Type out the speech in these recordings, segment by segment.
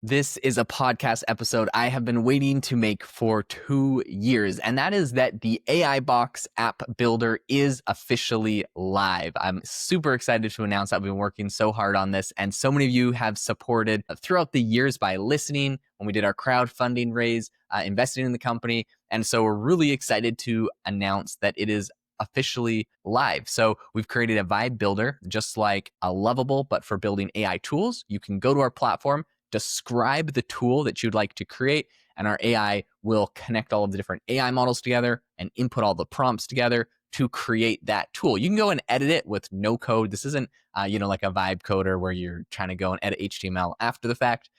This is a podcast episode I have been waiting to make for 2 years, and that is that the AI Box app builder is officially live. I'm super excited to announce I've been working so hard on this, and so many of you have supported throughout the years by listening when we did our crowdfunding raise, investing in the company, and so we're really excited to announce that it is officially live. So we've created a vibe builder, just like a Lovable, but for building AI tools. You can go to our platform, describe the tool that you'd like to create, and our AI will connect all of the different AI models together and input all the prompts together to create that tool. You can go and edit it with no code. This isn't, like a vibe coder where you're trying to go and edit HTML after the fact.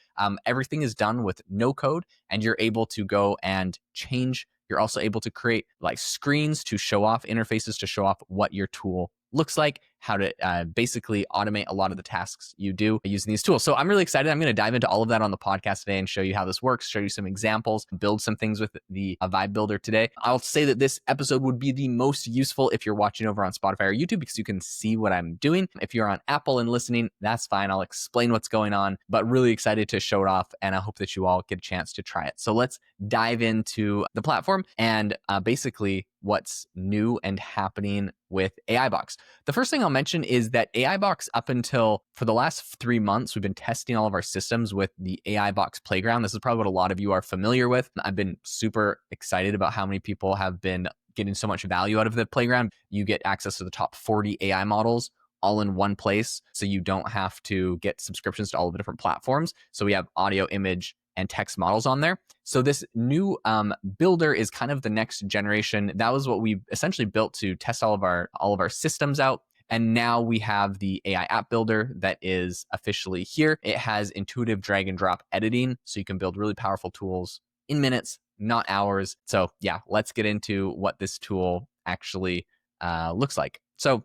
Everything is done with no code, and you're able to go and change. You're also able to create like screens to show off, interfaces to show off what your tool looks like, how to basically automate a lot of the tasks you do using these tools. So I'm really excited. I'm going to dive into all of that on the podcast today and show you how this works, show you some examples, build some things with the Vibe Builder today. I'll say that this episode would be the most useful if you're watching over on Spotify or YouTube because you can see what I'm doing. If you're on Apple and listening, that's fine. I'll explain what's going on, but really excited to show it off, and I hope that you all get a chance to try it. So let's dive into the platform and basically what's new and happening with AI Box. The first thing I'll mention is that AI Box, up until for the last 3 months, we've been testing all of our systems with the AI Box Playground. This is probably what a lot of you are familiar with. I've been super excited about how many people have been getting so much value out of the playground. You get access to the top 40 AI models all in one place, so you don't have to get subscriptions to all of the different platforms. So we have audio, image, and text models on there. So this new builder is kind of the next generation. That was what we essentially built to test all of our systems out. And now we have the AI app builder that is officially here. It has intuitive drag and drop editing, so you can build really powerful tools in minutes, not hours. So yeah, let's get into what this tool actually looks like. So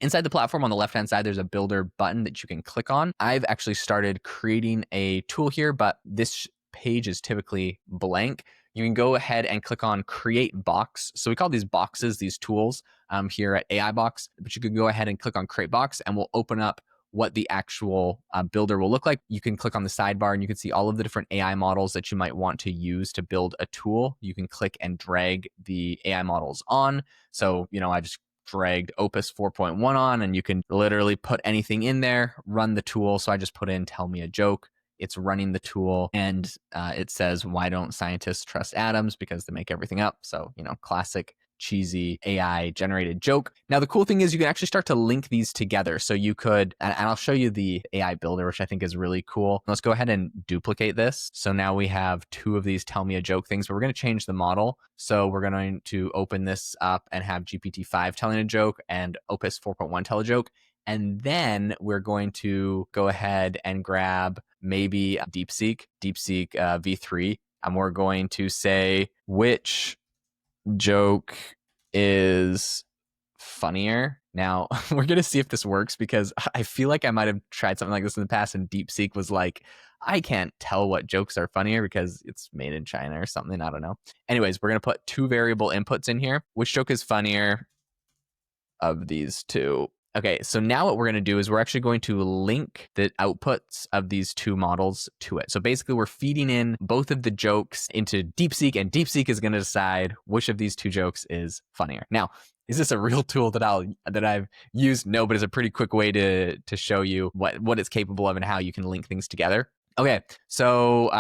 inside the platform on the left-hand side, there's a builder button that you can click on. I've actually started creating a tool here, but this page is typically blank. You can go ahead and click on create box. So we call these boxes, these tools here at AI Box, but you could go ahead and click on create box and we'll open up what the actual builder will look like. You can click on the sidebar and you can see all of the different AI models that you might want to use to build a tool. You can click and drag the AI models on. So, I just dragged Opus 4.1 on, and you can literally put anything in there, run the tool. So I just put in tell me a joke. It's running the tool, and it says, why don't scientists trust atoms? Because they make everything up. So, classic cheesy AI generated joke. Now, the cool thing is you can actually start to link these together. So you could, and I'll show you the AI builder, which I think is really cool. Let's go ahead and duplicate this. So now we have 2 of these tell me a joke things, but we're going to change the model. So we're going to open this up and have GPT-5 telling a joke and Opus 4.1 tell a joke. And then we're going to go ahead and grab maybe DeepSeek V3. And we're going to say, which joke is funnier? Now, we're going to see if this works because I feel like I might have tried something like this in the past and DeepSeek was like, I can't tell what jokes are funnier because it's made in China or something. I don't know. Anyways, we're going to put 2 variable inputs in here. Which joke is funnier of these 2? Okay, so now what we're going to do is we're actually going to link the outputs of these 2 models to it. So basically, we're feeding in both of the jokes into DeepSeek, and DeepSeek is going to decide which of these 2 jokes is funnier. Now, is this a real tool that I've used? No, but it's a pretty quick way to show you what it's capable of and how you can link things together. Okay, so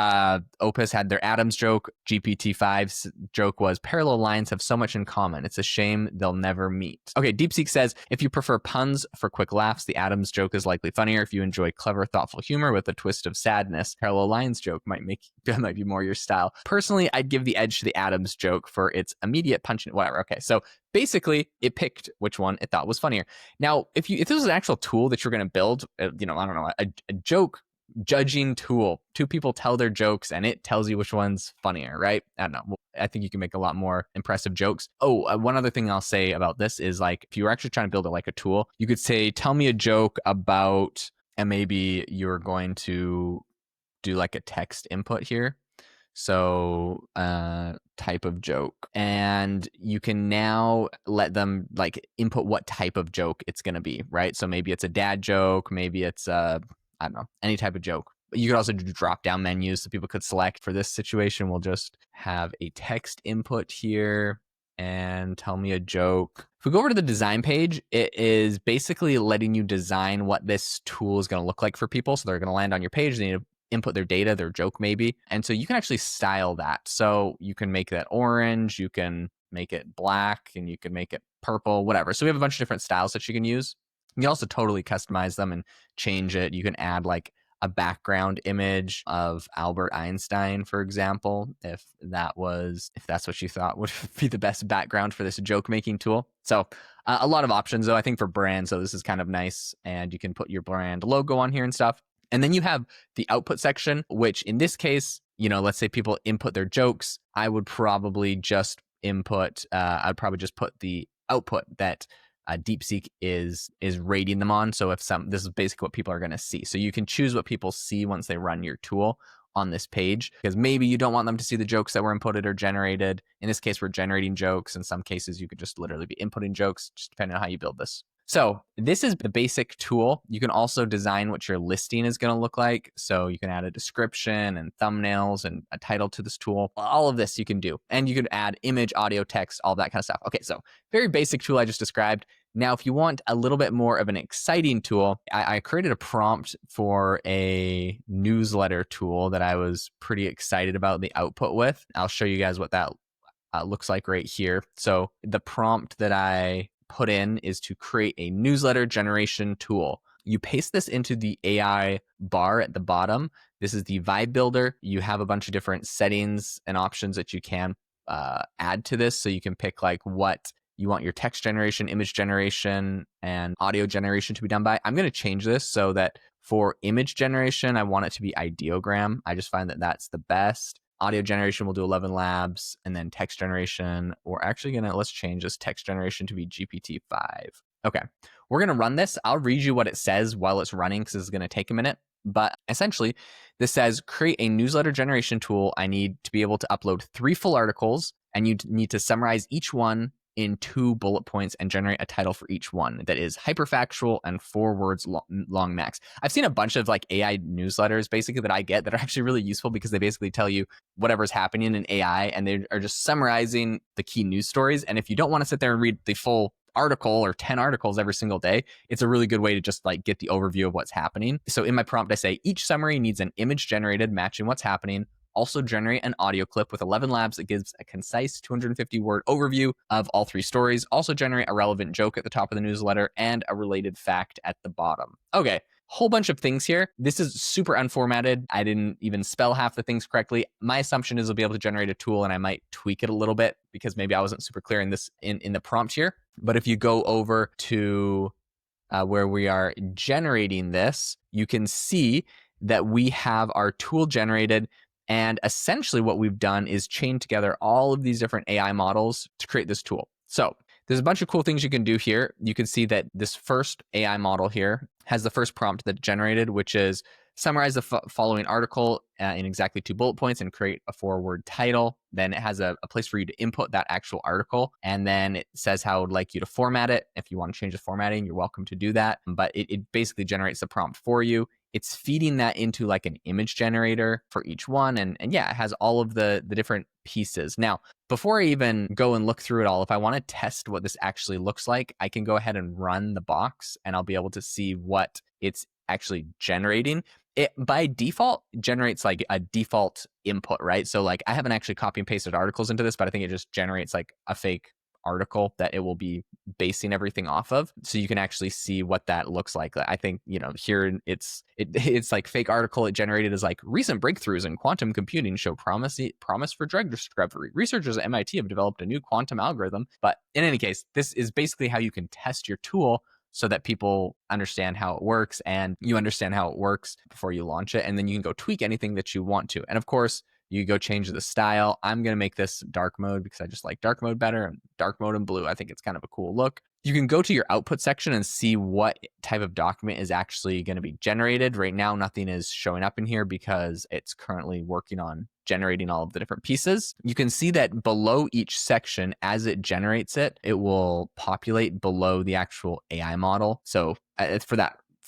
Opus had their atoms joke. GPT-5's joke was parallel lines have so much in common. It's a shame they'll never meet. Okay, DeepSeek says, if you prefer puns for quick laughs, the atoms joke is likely funnier. If you enjoy clever, thoughtful humor with a twist of sadness, parallel lines joke might be more your style. Personally, I'd give the edge to the atoms joke for its immediate punch, whatever. Okay, so basically, it picked which one it thought was funnier. Now, if this was an actual tool that you're going to build, I don't know, a joke judging tool, 2 people tell their jokes and it tells you which one's funnier, right? I don't know. I think you can make a lot more impressive jokes. One other thing I'll say about this is like, if you were actually trying to build it like a tool, you could say, tell me a joke about, and maybe you're going to do like a text input here. So type of joke, and you can now let them like input what type of joke it's going to be, right? So maybe it's a dad joke, maybe it's I don't know, any type of joke. You could also do drop down menus so people could select. For this situation, we'll just have a text input here and tell me a joke. If we go over to the design page, it is basically letting you design what this tool is going to look like for people. So they're going to land on your page. They need to input their data, their joke maybe. And so you can actually style that. So you can make that orange, you can make it black, and you can make it purple, whatever. So we have a bunch of different styles that you can use. You can also totally customize them and change it. You can add like a background image of Albert Einstein, for example, if that's what you thought would be the best background for this joke making tool. So a lot of options though, I think, for brands. So this is kind of nice, and you can put your brand logo on here and stuff. And then you have the output section, which in this case, let's say people input their jokes. I would probably just put the output that DeepSeek is rating them on. So this is basically what people are going to see. So you can choose what people see once they run your tool on this page, because maybe you don't want them to see the jokes that were inputted or generated. In this case, we're generating jokes. In some cases, you could just literally be inputting jokes, just depending on how you build this. So this is the basic tool. You can also design what your listing is going to look like. So you can add a description and thumbnails and a title to this tool. All of this you can do. And you could add image, audio, text, all that kind of stuff. Okay, so very basic tool I just described. Now, if you want a little bit more of an exciting tool, I created a prompt for a newsletter tool that I was pretty excited about the output with. I'll show you guys what that looks like right here. So the prompt that I put in is to create a newsletter generation tool. You paste this into the AI bar at the bottom. This is the vibe builder. You have a bunch of different settings and options that you can add to this. So you can pick like what you want your text generation, image generation, and audio generation to be done by. I'm going to change this so that for image generation, I want it to be ideogram. I just find that that's the best. Audio generation, we'll do 11 labs, and then text generation, let's change this text generation to be GPT-5. Okay, we're gonna run this. I'll read you what it says while it's running because this is gonna take a minute. But essentially, this says, create a newsletter generation tool. I need to be able to upload 3 full articles, and you need to summarize each one in 2 bullet points and generate a title for each one that is hyperfactual and 4 words long max. I've seen a bunch of like AI newsletters basically that I get that are actually really useful because they basically tell you whatever's happening in AI, and they are just summarizing the key news stories. And if you don't want to sit there and read the full article or 10 articles every single day, it's a really good way to just like get the overview of what's happening. So in my prompt, I say each summary needs an image generated matching what's happening. Also generate an audio clip with 11 labs that gives a concise 250-word overview of all 3 stories. Also generate a relevant joke at the top of the newsletter and a related fact at the bottom. Okay, whole bunch of things here. This is super unformatted. I didn't even spell half the things correctly. My assumption is we'll be able to generate a tool, and I might tweak it a little bit because maybe I wasn't super clear in this in the prompt here. But if you go over to where we are generating this, you can see that we have our tool generated. And essentially what we've done is chain together all of these different AI models to create this tool. So there's a bunch of cool things you can do here. You can see that this first AI model here has the first prompt that it generated, which is summarize the following article in exactly 2 bullet points and create a 4-word title. Then it has a place for you to input that actual article. And then it says how it would like you to format it. If you want to change the formatting, you're welcome to do that. But it basically generates the prompt for you. It's feeding that into like an image generator for each one. And yeah, it has all of the different pieces. Now, before I even go and look through it all, if I want to test what this actually looks like, I can go ahead and run the box and I'll be able to see what it's actually generating. It by default generates like a default input, right? So like I haven't actually copy and pasted articles into this, but I think it just generates like a fake article that it will be basing everything off of. So you can actually see what that looks like. I think, here it's like fake article it generated as like recent breakthroughs in quantum computing show promise for drug discovery. Researchers at MIT have developed a new quantum algorithm. But in any case, this is basically how you can test your tool so that people understand how it works and you understand how it works before you launch it. And then you can go tweak anything that you want to. And of course, you go change the style. I'm going to make this dark mode because I just like dark mode better, and dark mode and blue. I think it's kind of a cool look. You can go to your output section and see what type of document is actually going to be generated. Right now, nothing is showing up in here because it's currently working on generating all of the different pieces. You can see that below each section, as it generates it, it will populate below the actual AI model. So for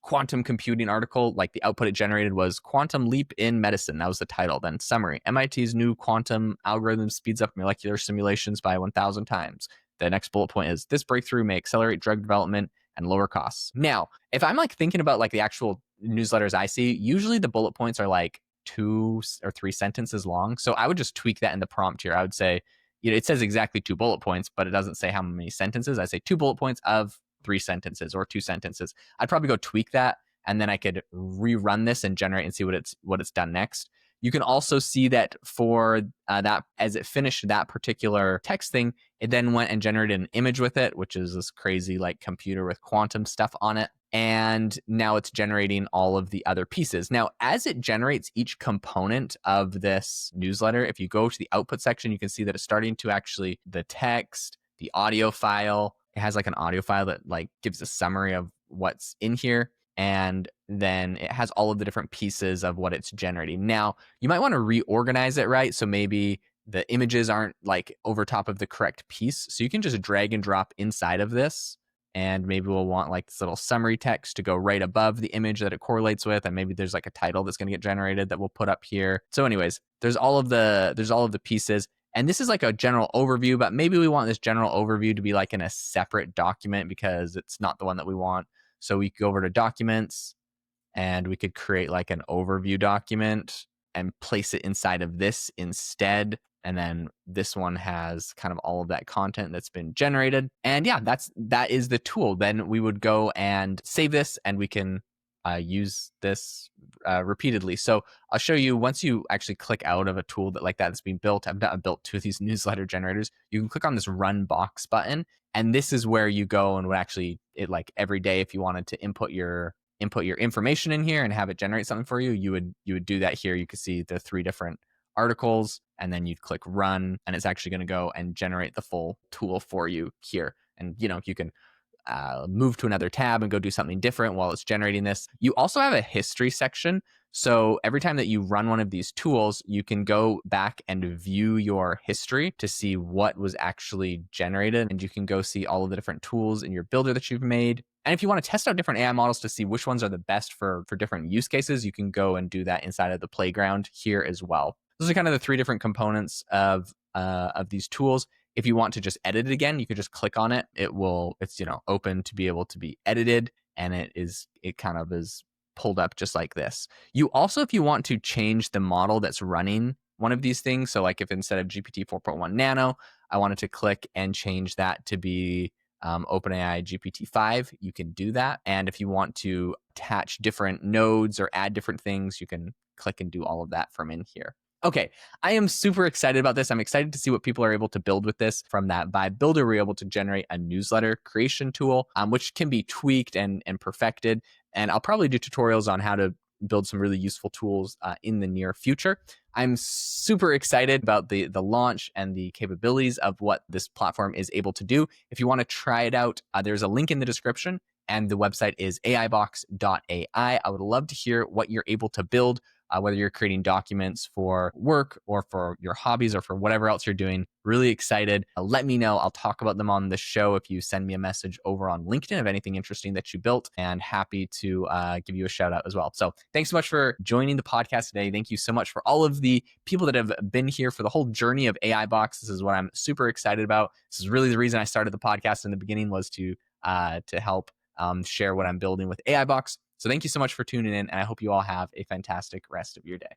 quantum computing article, like the output it generated was "Quantum Leap in Medicine." That was the title. Then summary: MIT's new quantum algorithm speeds up molecular simulations by 1,000 times. The next bullet point is, "This breakthrough may accelerate drug development and lower costs." Now, if I'm like thinking about like the actual newsletters I see, usually the bullet points are like 2 or 3 sentences long. So I would just tweak that in the prompt here. I would say, it says exactly 2 bullet points, but it doesn't say how many sentences. I say 2 bullet points of 3 sentences or 2 sentences. I'd probably go tweak that, and then I could rerun this and generate and see what it's done next. You can also see that for that, as it finished that particular text thing, it then went and generated an image with it, which is this crazy like computer with quantum stuff on it. And now it's generating all of the other pieces. Now, as it generates each component of this newsletter, if you go to the output section, you can see that it's starting to actually, the text, the audio file, it has like an audio file that like gives a summary of what's in here. And then it has all of the different pieces of what it's generating. Now, you might want to reorganize it, right? So maybe the images aren't like over top of the correct piece. So you can just drag and drop inside of this. And maybe we'll want like this little summary text to go right above the image that it correlates with. And maybe there's like a title that's going to get generated that we'll put up here. So anyways, there's all of the pieces. And this is like a general overview, but maybe we want this general overview to be like in a separate document because it's not the one that we want. So we could go over to documents and we could create like an overview document and place it inside of this instead. And then this one has kind of all of that content that's been generated. And yeah, that is the tool. Then we would go and save this and we can use this repeatedly. So I'll show you, once you actually click out of a tool that's being built, I've built 2 of these newsletter generators. You can click on this run box button. And this is where you go and would actually, it like every day, if you wanted to input your information in here and have it generate something for you, you would do that here. You could see the 3 different articles, and then you'd click run, and it's actually going to go and generate the full tool for you here. And you can move to another tab and go do something different while it's generating this. You also have a history section. So every time that you run one of these tools, you can go back and view your history to see what was actually generated. And you can go see all of the different tools in your builder that you've made. And if you want to test out different AI models to see which ones are the best for different use cases, you can go and do that inside of the playground here as well. Those are kind of the 3 different components of these tools. If you want to just edit it again, you could just click on it. It's open to be able to be edited, and it kind of is pulled up just like this. You also, if you want to change the model that's running one of these things, so like if instead of GPT 4.1 Nano, I wanted to click and change that to be OpenAI GPT-5, you can do that. And if you want to attach different nodes or add different things, you can click and do all of that from in here. Okay, I am super excited about this. I'm excited to see what people are able to build with this. From that Vibe Builder, we're able to generate a newsletter creation tool, which can be tweaked and perfected. And I'll probably do tutorials on how to build some really useful tools in the near future. I'm super excited about the launch and the capabilities of what this platform is able to do. If you want to try it out, there's a link in the description, and the website is aibox.ai. I would love to hear what you're able to build, whether you're creating documents for work or for your hobbies or for whatever else you're doing. Really excited. Let me know. I'll talk about them on the show if you send me a message over on LinkedIn of anything interesting that you built, and happy to give you a shout out as well. So thanks so much for joining the podcast today. Thank you so much for all of the people that have been here for the whole journey of AI Box. This is what I'm super excited about. This is really the reason I started the podcast in the beginning, was to help share what I'm building with AI Box. So thank you so much for tuning in, and I hope you all have a fantastic rest of your day.